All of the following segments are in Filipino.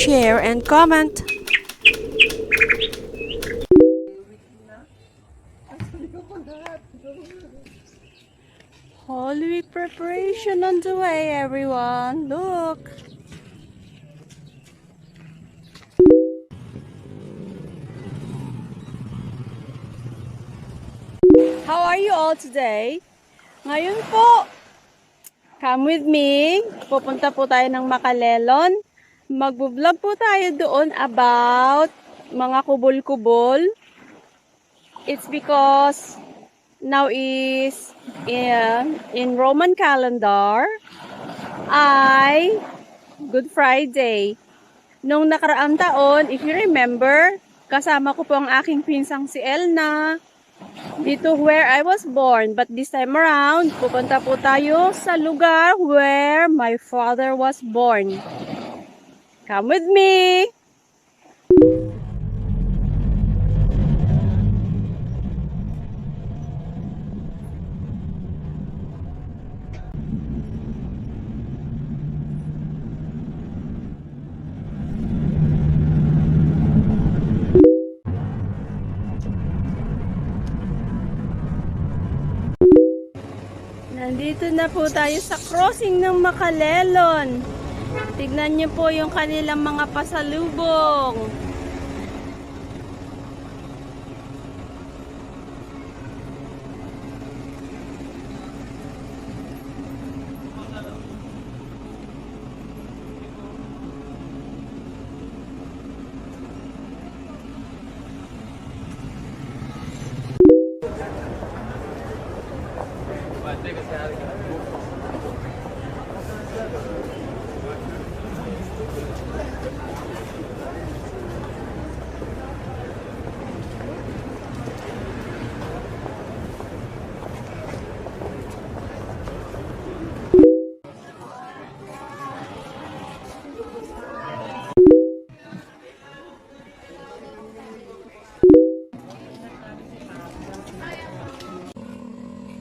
share, and comment. Holy Week preparation on the way, everyone. Look. How are you all today? Ngayon po, come with me. Pupunta po tayo ng Makalelon. Magbo-vlog po tayo doon about mga kubol-kubol. It's because now is in Roman calendar ay Good Friday. Nung nakaraang taon, if you remember, kasama ko po ang aking pinsang si Elna dito where I was born. But this time around, pupunta po tayo sa lugar where my father was born. Come with me! Nandito na po tayo sa crossing ng Makalelon. Tignan niyo po yung kanilang mga pasalubong.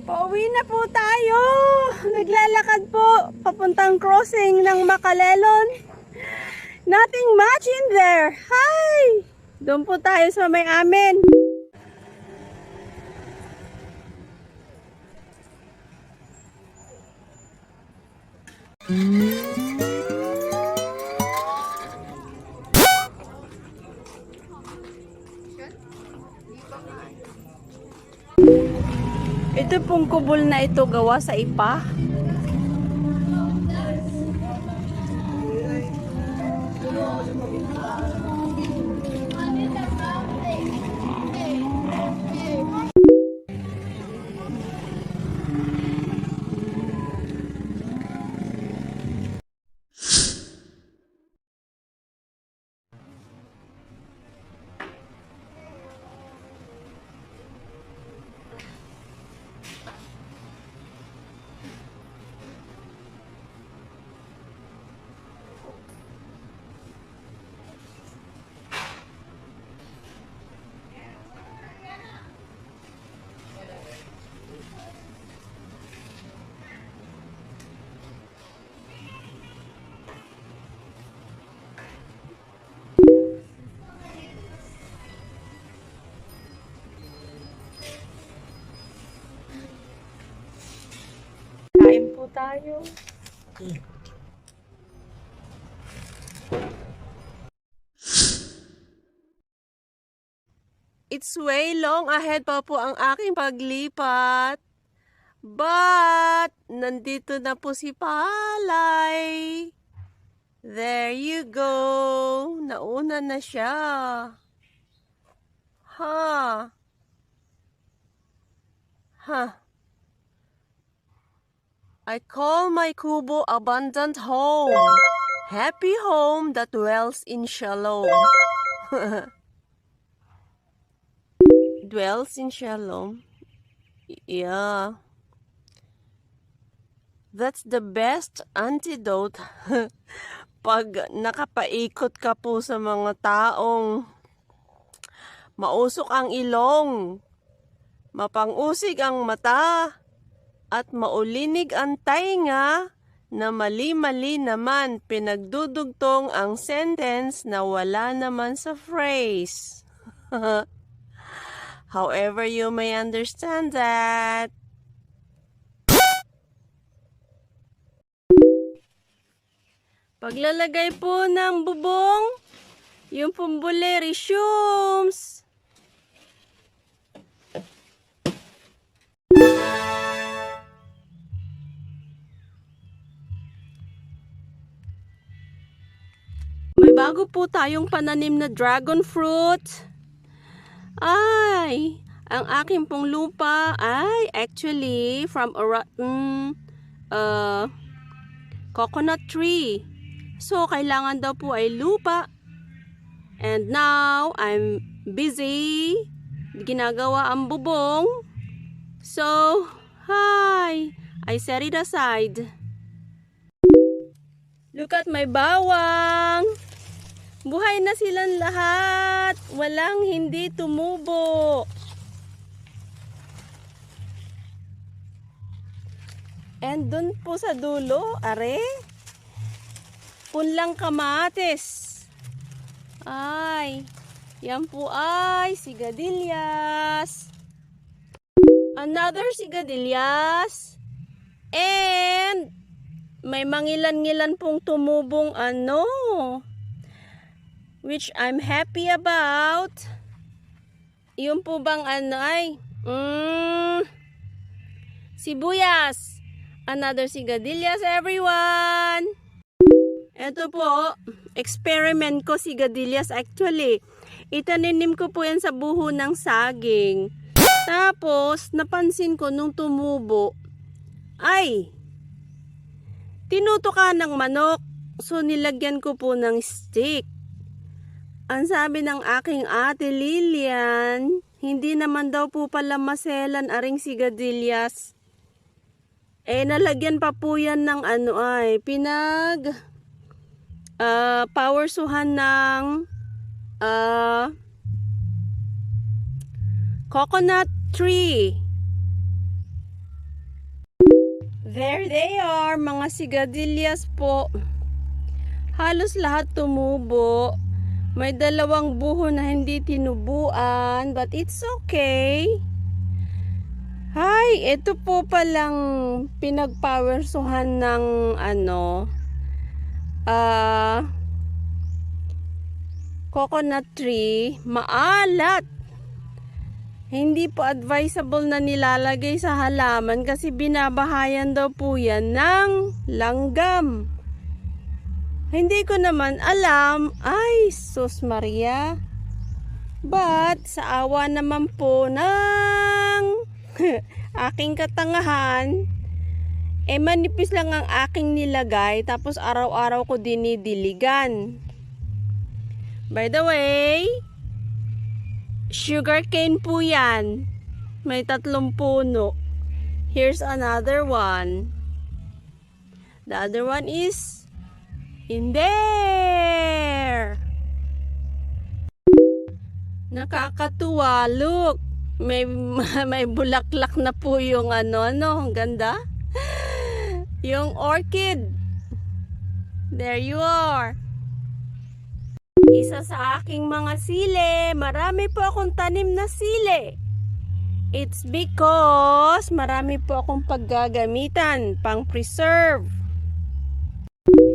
Pauwi na po tayo. Naglalakad po papuntang crossing ng Makalelon. Nothing much in there. Hi! Doon po tayo sa may amin. Ito pong kubol na ito gawa sa ipa. Kain po tayo. It's way long ahead pa po ang aking paglipat. But, nandito na po si Palay. There you go. Nauna na siya. Ha. Ha. I call my kubo abundant home. Happy home that dwells in shalom. Dwells in shalom. Yeah. That's the best antidote. Pag nakapaikot ka po sa mga taong mausok ang ilong, mapangusig ang mata, at maulinig ang tainga, na mali-mali naman pinagdudugtong ang sentence na wala naman sa phrase. However you may understand that. Paglalagay po ng bubong, yung pumbuli resumes. May bago po tayong pananim na dragon fruit. Ay, ang aking pong lupa ay actually from a rotten coconut tree. So, kailangan daw po ay lupa. And now, I'm busy. Ginagawa ang bubong. So, hi! I set it aside. Look at my bawang! Buhay na silang lahat. Walang hindi tumubo. And dun po sa dulo, are, punlang kamatis. Ay, yan po ay sigadilyas. Another sigadilyas. And may mangilan-ngilan pong tumubong which I'm happy about. Yung po bang sibuyas. Another sigadilyas, everyone. Ito po, experiment ko sigadilyas actually. Itaninim ko po yan sa buho ng saging. Tapos, napansin ko nung tumubo, ay, tinutukan ng manok. So, nilagyan ko po ng stick. Ang sabi ng aking ate Lilian, hindi naman daw po pala maselan aring sigadilyas. Nalagyan pa po yan ng power suhan ng coconut tree. There they are, mga sigadilyas po. Halos lahat tumubo. May dalawang buho na hindi tinubuan, but it's okay. Hi, ito po palang pinag-power suhan ng coconut tree. Maalat. Hindi po advisable na nilalagay sa halaman kasi binabahayan daw po yan ng langgam. Hindi ko naman alam. Ay, sus Maria. But, sa awa naman po ng aking katangahan, manipis lang ang aking nilagay, tapos araw-araw ko dinidiligan. By the way, sugarcane po yan. May 3 puno. Here's another one. The other one is in there. Nakakatuwa. Look. May bulaklak na po yung ang ganda. Yung orchid. There you are. Isa sa aking mga sili. Marami po akong tanim na sili. It's because marami po akong paggagamitan pang preserve.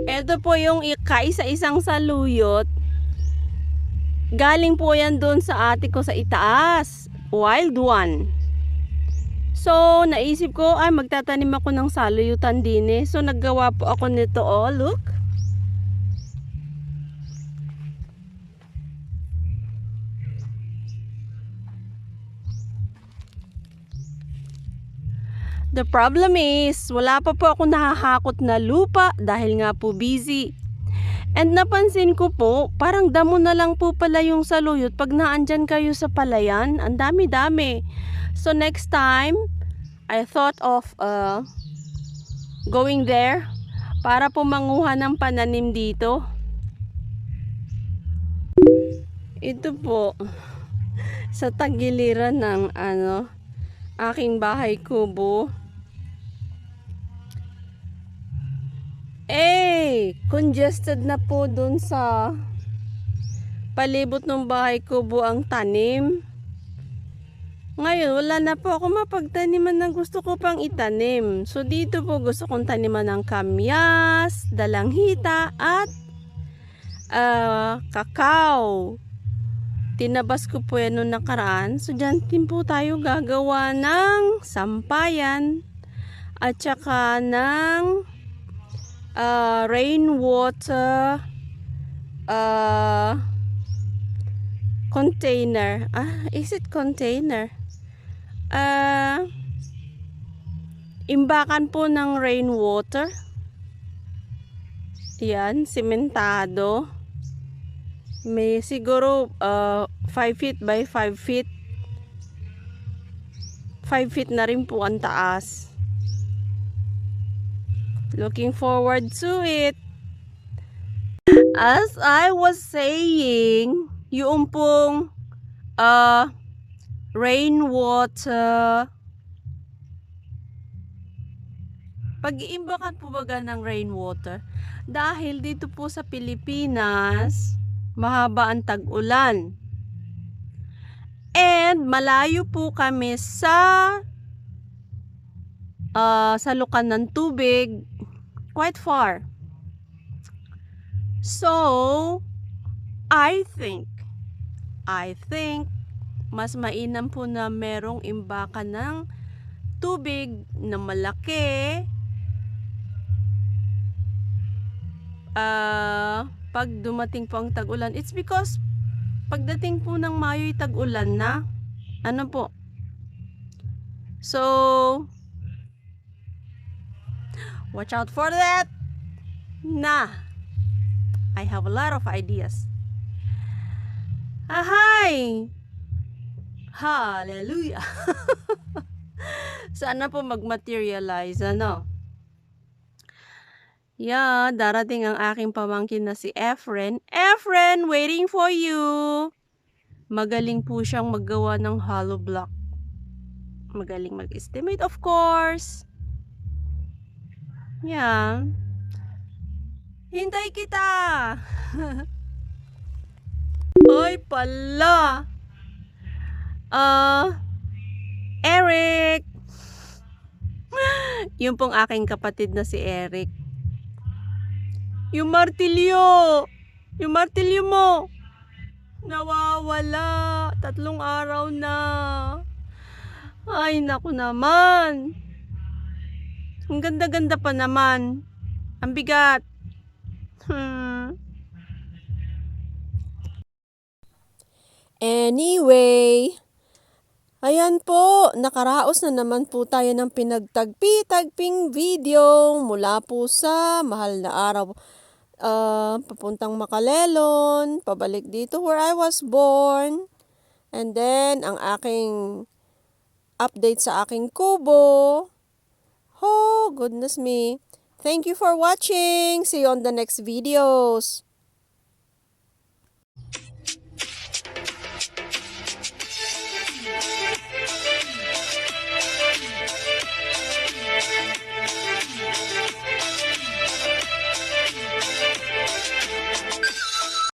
Ito po yung kaisa-isang saluyot. Galing po yan doon sa ate ko sa itaas. Wild one. So, naisip ko, magtatanim ako ng saluyutan din eh. So, naggawa po ako nito, look. The problem is, wala pa po ako nahahakot na lupa dahil nga po busy. And napansin ko po, parang damo na lang po pala yung saluyot pag naandyan kayo sa palayan. Ang dami-dami. So next time, I thought of going there para po manguha ng pananim dito. Ito po, sa tagiliran ng aking bahay kubo. Congested na po dun sa palibot ng bahay ko buang tanim. Ngayon, wala na po ako mapagtaniman ng gusto ko pang itanim. So, dito po gusto kong taniman ng kamyas, dalanghita, at kakao. Tinabas ko po yan noong nakaraan. So, dyan din po tayo gagawa ng sampayan at saka ng rainwater container. Is it container? Imbakan po ng rainwater. Yan, simentado. May siguro 5 feet by 5 feet. 5 feet na rin po ang taas. Looking forward to it. As I was saying, yung pong rainwater, pag-iimbakan po baga ng rainwater dahil dito po sa Pilipinas mahaba ang tag-ulan and malayo po kami sa salukan ng tubig, quite far. So I think mas mainam po na merong imbakan ng tubig na malaki pag dumating po ang tag-ulan. It's because pagdating po ng Mayo'y tag-ulan na. Ano po? So, watch out for that. I have a lot of ideas. Hi! Hallelujah! Sana po mag-materialize, ano? Yeah, darating ang aking pamangkin na si Efren. Efren, waiting for you! Magaling po siyang maggawa ng hollow block. Magaling mag-estimate, of course. Yeah. Hintay kita! Oy, pala! Eric! Yung pong aking kapatid na si Eric. Yung martilyo mo, nawawala. 3 araw na. Ay, naku naman. Ang ganda-ganda pa naman. Ang bigat. Anyway, ayan po, nakaraos na naman po tayo ng pinagtagpi-tagping video mula po sa mahal na araw. Papuntang Makalelon, pabalik dito where I was born. And then, ang aking update sa aking kubo. Oh, goodness me. Thank you for watching. See you on the next videos.